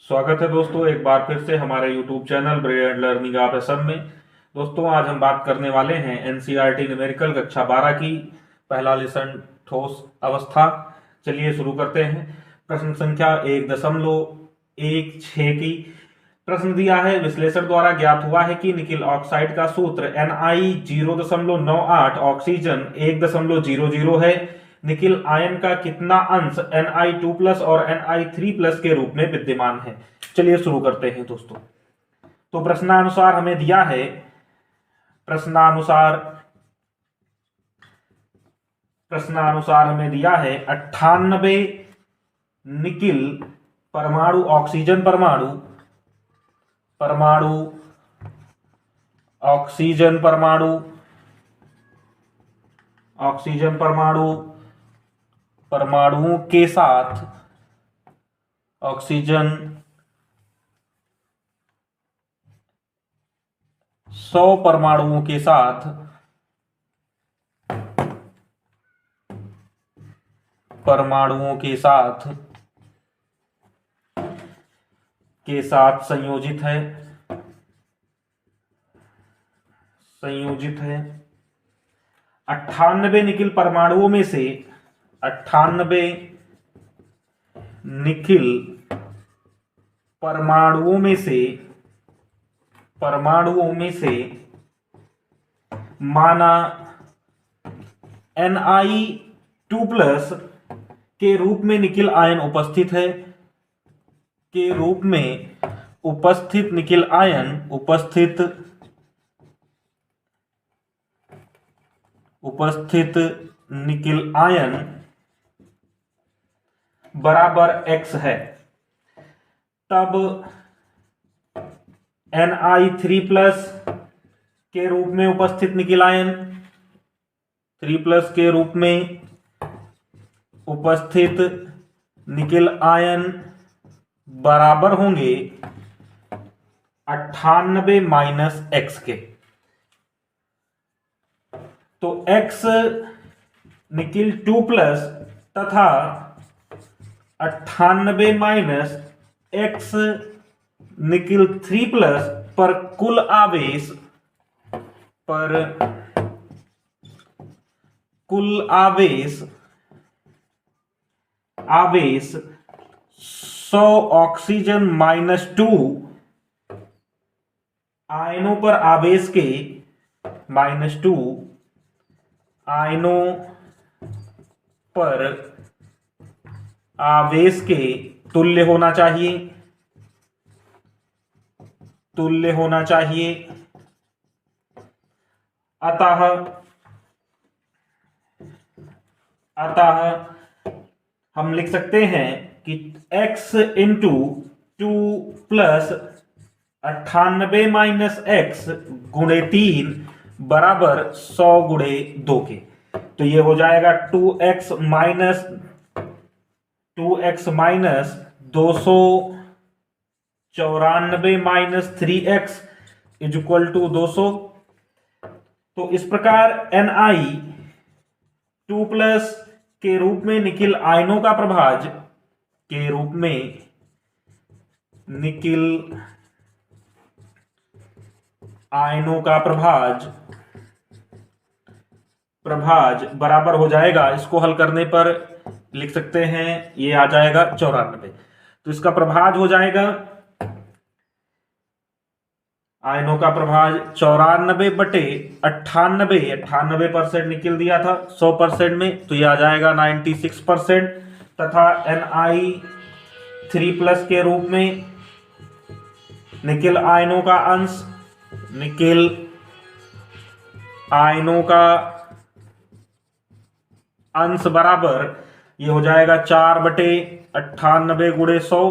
स्वागत है दोस्तों एक बार फिर से हमारे YouTube चैनल ब्रिलियंट लर्निंग आप सब में। दोस्तों आज हम बात करने वाले हैं एनसीईआरटी न्यूमेरिकल कक्षा 12 की पहला लेसन ठोस अवस्था। चलिए शुरू करते हैं। प्रश्न संख्या 1.16 की प्रश्न दिया है। विश्लेषण द्वारा ज्ञात हुआ है कि निकिल ऑक्साइड का सूत्र Ni 0.98 ऑक्सीजन 1.00 है। निकिल आयन का कितना अंश Ni2+ और Ni3+ के रूप में विद्यमान है। चलिए शुरू करते हैं दोस्तों। तो प्रश्नानुसार हमें दिया है, प्रश्नानुसार हमें दिया है 98 निकिल परमाणु ऑक्सीजन परमाणु ऑक्सीजन परमाणुओं के साथ 100 परमाणुओं के साथ संयोजित है 98 निकिल परमाणुओं में से 98 निकिल परमाणुओं में से माना Ni2+ के रूप में निकिल आयन उपस्थित है, उपस्थित निकिल आयन बराबर X है। तब Ni3+ के रूप में उपस्थित निकिल आयन 3+ के रूप में उपस्थित निकिल आयन बराबर होंगे 98 - X के। तो X निकिल 2+ तथा 98 - X निकिल 3+ पर कुल आवेश 100 ऑक्सीजन -2 आयनों पर आवेश के तुल्य होना चाहिए। अतः हम लिख सकते हैं कि X × 2 + 98 - X × 3 बराबर 100 × 2 के। तो ये हो जाएगा 2x - 294 - 3x = 200। तो इस प्रकार Ni2+ के रूप में निकिल आयनों का प्रभाज बराबर हो जाएगा। इसको हल करने पर लिख सकते हैं, ये आ जाएगा 94। तो इसका प्रभाज हो जाएगा, आयनों का प्रभाज 94/98 98% निकिल दिया था 100% में, तो ये आ जाएगा 96%। तथा Ni3+ के रूप में निकिल आयनों का अंश बराबर ये हो जाएगा 4/98 × 100,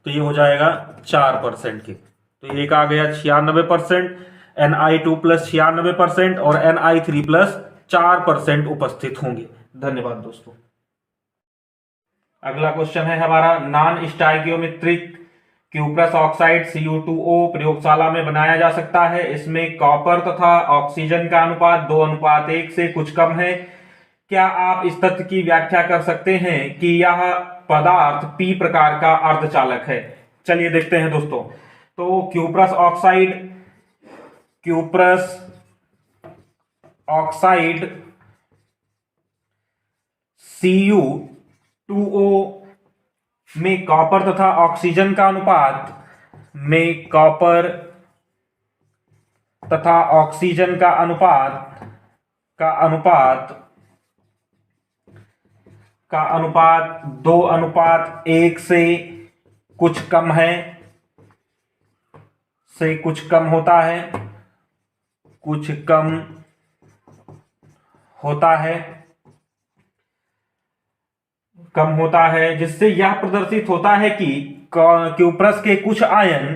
तो ये हो जाएगा 4% के। तो एक आ गया 96%, Ni2+ 96% और Ni3+ 4% उपस्थित होंगे। धन्यवाद दोस्तों। अगला क्वेश्चन है हमारा, non stoichiometric cuprous oxide Cu2O प्रयोगशाला में बनाया जा सकता है। इसमें कॉपर तथा ऑक्सीजन का अनुपात 2:1 से कुछ कम है। क्या आप इस तथ्य की व्याख्या कर सकते हैं कि यह पदार्थ P प्रकार का अर्धचालक है? चलिए देखते हैं दोस्तों। तो क्यूप्रस ऑक्साइड Cu2O में कॉपर तथा ऑक्सीजन का अनुपात का अनुपात 2:1 से कुछ कम होता है, जिससे यह प्रदर्शित होता है कि क्यूप्रस के कुछ आयन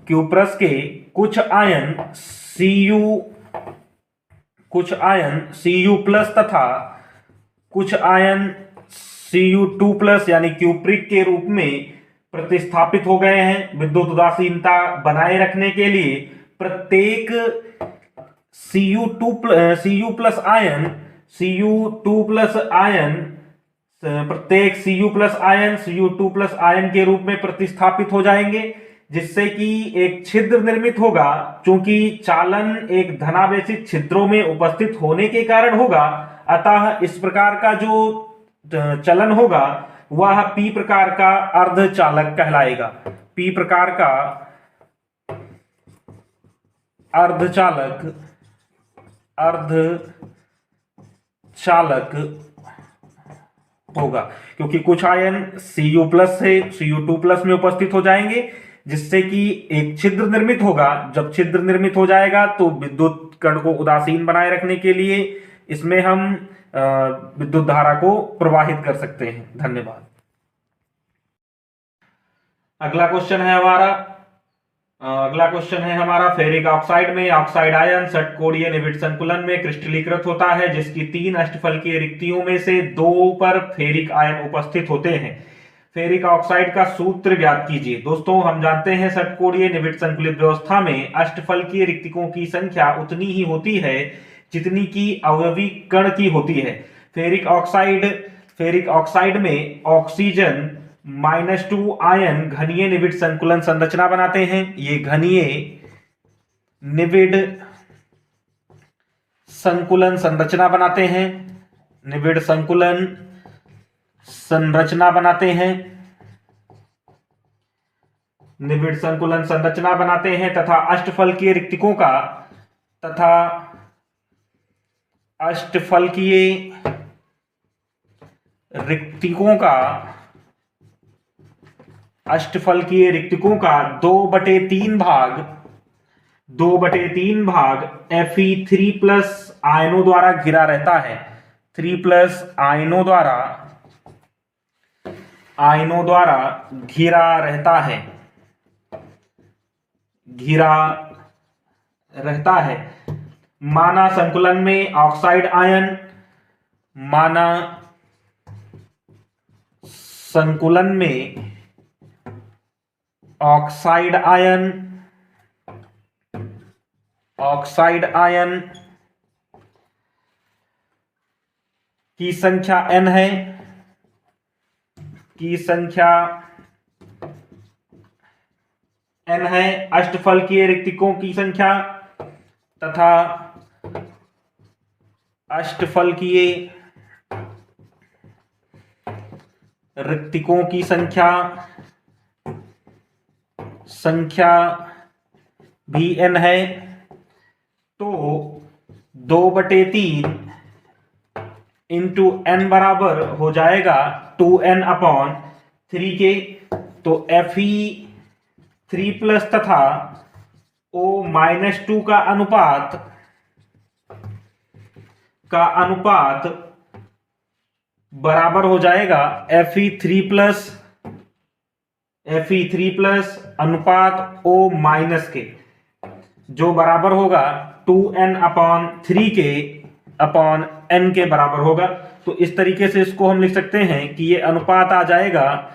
Cu प्लस तथा कुछ आयन Cu2 प्लस यानी क्यूप्रिक के रूप में प्रतिस्थापित हो गए हैं। विद्युत उदासीनता बनाए रखने के लिए प्रत्येक Cu2 plus ion Cu2 plus ion के रूप में प्रतिस्थापित हो जाएंगे, जिससे कि एक छिद्र निर्मित होगा। चूंकि चालन एक धनावेशित छिद्रों में उपस्थित होने के कारण होगा, अतः इस प्रकार का जो चलन होगा वह पी प्रकार का अर्धचालक कहलाएगा। पी प्रकार का अर्धचालक होगा, क्योंकि कुछ आयन Cu प्लस से Cu2 प्लस में उपस्थित हो जाएंगे, जिससे कि एक छिद्र निर्मित होगा। जब छिद्र निर्मित हो जाएगा तो विद्युत कण को उदासीन बनाए रखने के लिए इसमें हम विद्युत धारा को प्रवाहित कर सकते हैं। धन्यवाद। अगला क्वेश्चन है हमारा फेरिक ऑक्साइड में ऑक्साइड आयन षटकोणीय निबिड़ संकुलन में क्रिस्टलीकृत होता है, जिसकी 3 अष्टफलकीय रिक्तियों में से 2 पर फेरिक आयन उपस्थित होते हैं। फेरिक ऑक्साइड का सूत्र ज्ञात कीजिए। दोस्तों, हम जानते हैं षटकोणीय निबिड़ संकुलित व्यवस्था में अष्टफलकीय रिक्तिकों की संख्या उतनी ही होती है जितनी की अवयवी कण की होती है। फेरिक ऑक्साइड में ऑक्सीजन -2 आयन घनीय निबिड़ संकुलन संरचना बनाते हैं। ये घनीय निबिड़ संकुलन संरचना बनाते हैं। निबिड़ संकुलन संरचना बनाते हैं तथा अष्टफलकीय रिक्तिकों का 2/3 भाग Fe3+ आयनों द्वारा घिरा रहता है। 3+ आयनों द्वारा घिरा रहता है। माना संकुलन में ऑक्साइड आयन की संख्या n है। अष्टफलकीय रिक्तिकों की संख्या तथा अष्टफलकीय रिक्तिकों की संख्या भी n है। तो 2/3 इंटू n बराबर हो जाएगा 2n/3 के। तो Fe3+ तथा O-2 का अनुपात बराबर हो जाएगा Fe3+ अनुपात O- के, जो बराबर होगा 2n/3 के अपॉन n के बराबर होगा। तो इस तरीके से इसको हम लिख सकते हैं कि ये अनुपात आ जाएगा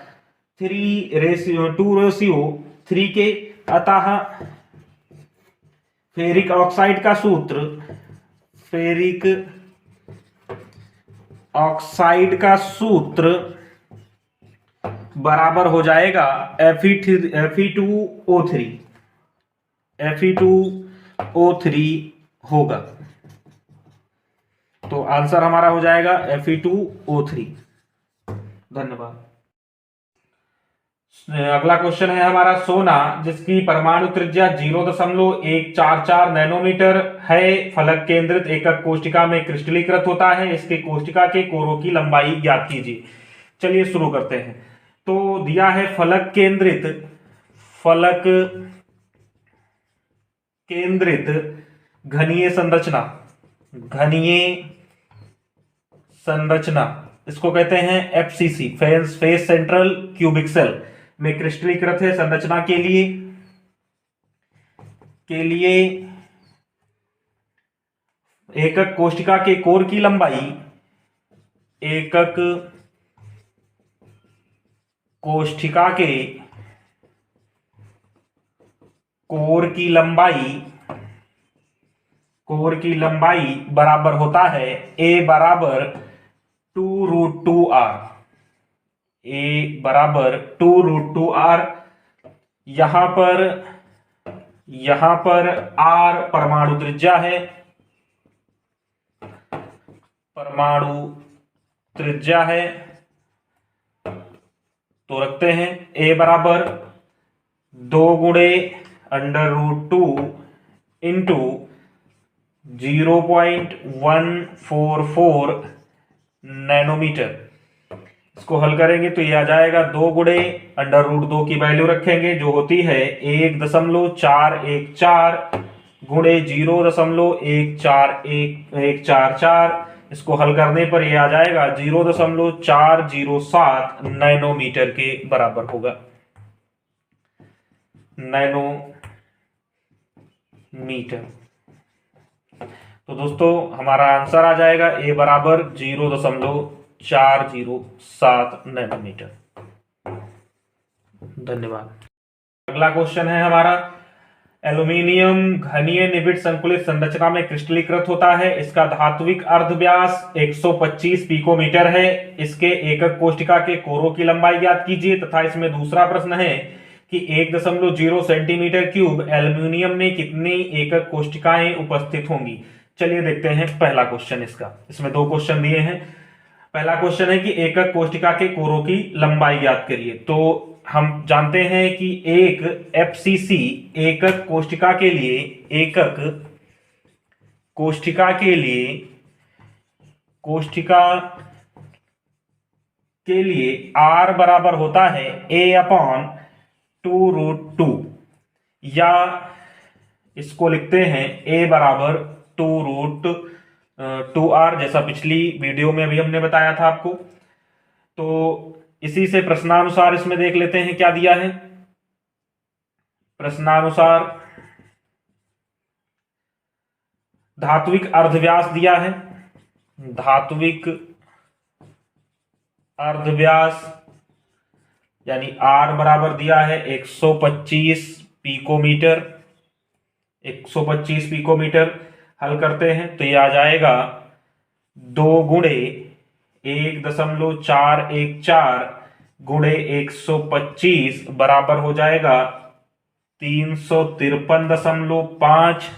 2:3 के। अतः फेरिक ऑक्साइड का सूत्र बराबर हो जाएगा Fe2O3 Fe2O3 होगा। तो आंसर हमारा हो जाएगा Fe2O3। धन्यवाद। अगला क्वेश्चन है हमारा सोना, जिसकी परमाणु त्रिज्या 0.144 नैनोमीटर है, फलक केंद्रित एकक कोष्टिका में क्रिस्टलीकृत होता है, इसके कोष्टिका के कोरों की लंबाई ज्ञात कीजिए। चलिए शुरू करते हैं। तो दिया है फलक केंद्रित घनीय संरचना, इसको कहते हैं FCC, face central cubic cell में क्रिस्टलीकृत है। संरचना के लिए एकक कोशिका के कोर की लंबाई कोर की लंबाई बराबर होता है a बराबर 2√2r। यहां पर r परमाणु त्रिज्या है, तो रखते हैं a बराबर 2 गुणे √2 इंटू 0.144 नैनोमीटर। इसको हल करेंगे तो ये आ जाएगा 2 गुणे √2 की वैल्यू रखेंगे जो होती है 1.414 गुणे 0.14144। इसको हल करने पर ये आ जाएगा 0.407 नैनोमीटर के बराबर होगा। नैनोमीटर। तो दोस्तों हमारा आंसर आ जाएगा a बराबर 0.407 नैनोमीटर। धन्यवाद। अगला क्वेश्चन है हमारा, एल्यूमीनियम घनीय निबिड़ संकुलित संरचना में क्रिस्टलीकृत होता है, इसका धात्विक अर्धव्यास 125 पिकोमीटर है, इसके एकक कोष्टिका के कोरों की लंबाई ज्ञात कीजिए। तथा इसमें दूसरा प्रश्न है कि 1.0 सेंटीमीटर क्यूब एल्यूमिनियम में कितनी एकक कोष्टिकाएं उपस्थित होंगी। चलिए देखते हैं पहला क्वेश्चन इसका। इसमें 2 क्वेश्चन दिए हैं। पहला क्वेश्चन है कि एकक कोष्टिका के कोरों की लंबाई ज्ञात करिए। तो हम जानते हैं कि एक एफसीसी एकक कोष्टिका के लिए R बराबर होता है a/2√2, या इसको लिखते हैं a बराबर 2√2r, जैसा पिछली वीडियो में भी हमने बताया था आपको। तो इसी से प्रश्नानुसार इसमें देख लेते हैं क्या दिया है। प्रश्नानुसार धात्विक अर्धव्यास दिया है। धात्विक अर्धव्यास यानी R बराबर दिया है 125 पिकोमीटर। हल करते हैं तो ये आ जाएगा 2 गुणे 1.414 गुणे 125 बराबर हो जाएगा 353.5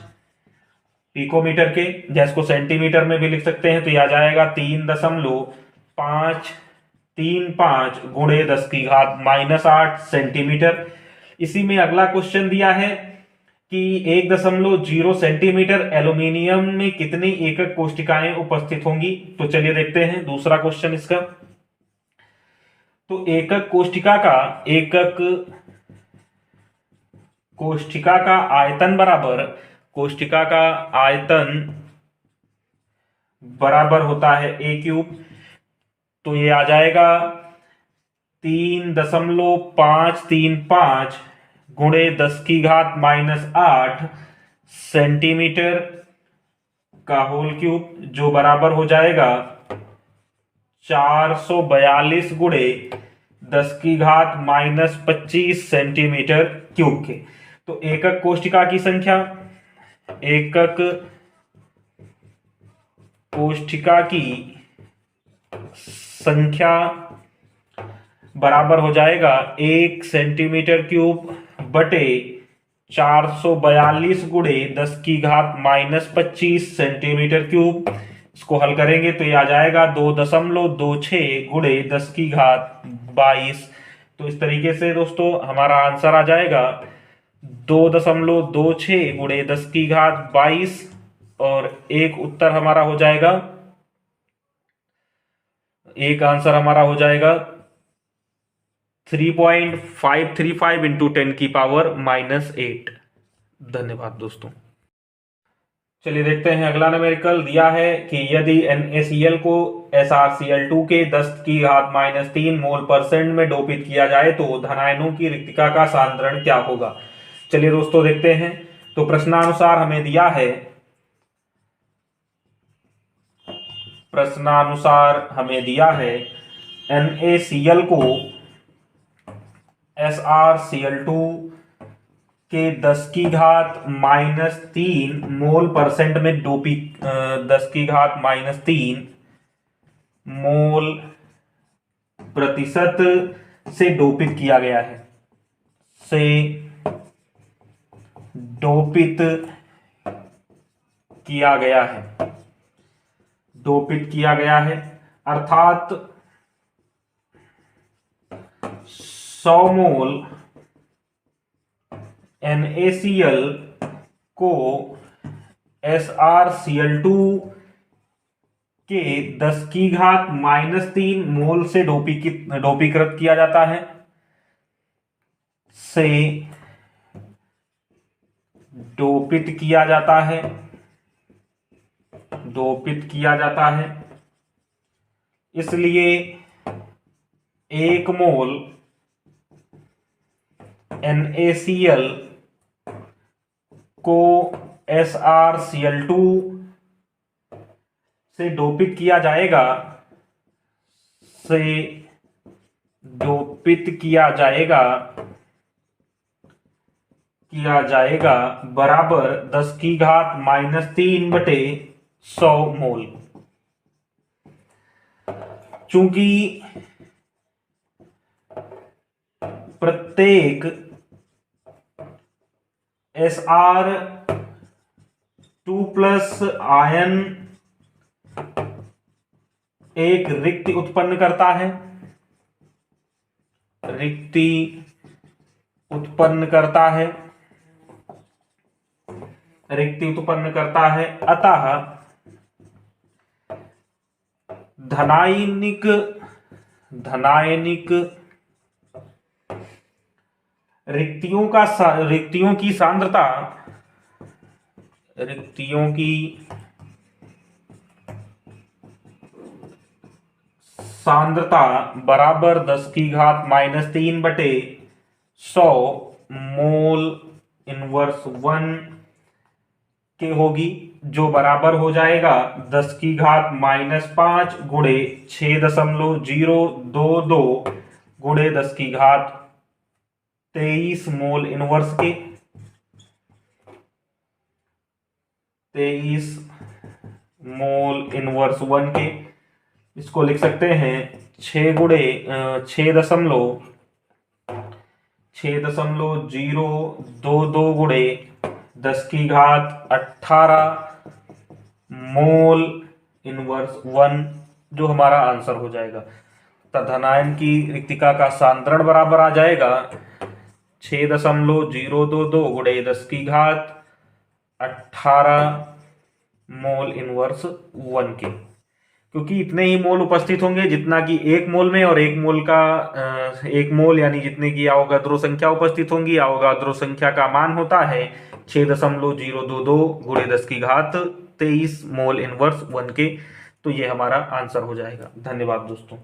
पिकोमीटर के। जैसे को सेंटीमीटर में भी लिख सकते हैं तो यह आ जाएगा 3.535 गुणे 10⁻⁻8 सेंटीमीटर। इसी में अगला क्वेश्चन दिया है कि 1.0 सेंटीमीटर एल्यूमिनियम में कितनी एकक कोष्टिकाएं उपस्थित होंगी। तो चलिए देखते हैं दूसरा क्वेश्चन इसका। तो एकक कोष्टिका का आयतन बराबर होता है a³। तो ये आ जाएगा 3.535 गुणे 10⁻⁻8 सेंटीमीटर का होल क्यूब, जो बराबर हो जाएगा 442 गुणे 10⁻⁻25 सेंटीमीटर क्यूब के। तो एकक कोष्टिका की संख्या बराबर हो जाएगा 1 सेंटीमीटर क्यूब बटे 442 गुणे 10 की घात -25 सेंटीमीटर क्यूब। इसको हल करेंगे तो ये आ जाएगा 2.26 गुणे 10 की घात 22। तो इस तरीके से दोस्तों हमारा आंसर आ जाएगा 2.26 गुणे 10 की घात 22 और एक उत्तर हमारा हो जाएगा, एक आंसर हमारा हो जाएगा 3.535 इंटू 10 की पावर -8। धन्यवाद दोस्तों। चलिए देखते हैं अगला न्यूमेरिकल दिया है कि यदि NaCl को SrCl2 के 10 की घात -3 मोल % में डोपित किया जाए तो धनायनों की रिक्तिका का सांद्रण क्या होगा। चलिए दोस्तों देखते हैं। तो प्रश्नानुसार हमें दिया है, प्रश्नानुसार हमें दिया है NaCl को SrCl2 के 10 की घात -3 मोल % में डोपित 10 की घात -3 मोल प्रतिशत से डोपित किया गया है, से डोपित किया गया है, डोपित किया गया है। अर्थात 100 मोल NaCl को SrCl2 के 10 की घात -3 मोल से डोपीकृत किया जाता है, से डोपित किया जाता है, डोपित किया जाता है। इसलिए 1 मोल NaCl को SrCl2 से डोपित किया जाएगा, से डोपित किया जाएगा बराबर 10 की घात -3 बटे 100 मोल। चूंकि प्रत्येक Sr2+ आयन एक रिक्ति उत्पन्न करता है, रिक्ति उत्पन्न करता है, रिक्ति उत्पन्न करता है। अतः धनायनिक रिक्तियों की सांद्रता बराबर 10 की घात -3 बटे 100 मोल इनवर्स 1 के होगी, जो बराबर हो जाएगा 10 की घात -5 गुणे 6.022 गुणे 10 की घात 23 मोल इनवर्स के, 23 मोल इनवर्स 1 के। इसको लिख सकते हैं 6.022 गुणे 10 की घात 18 मोल इनवर्स 1, जो हमारा आंसर हो जाएगा। धनायन की रिक्तिका का सांद्रण बराबर आ जाएगा 6.022 गुणे 10 की घात 18 मोल इनवर्स 1 के। क्योंकि इतने ही मोल उपस्थित होंगे जितना कि 1 मोल में, और 1 मोल यानी जितने की अवोगाद्रो संख्या उपस्थित होंगी। अवोगाद्रो संख्या का मान होता है 6.022 गुणे 10 की घात 23 मोल इनवर्स 1 के। तो ये हमारा आंसर हो जाएगा। धन्यवाद दोस्तों।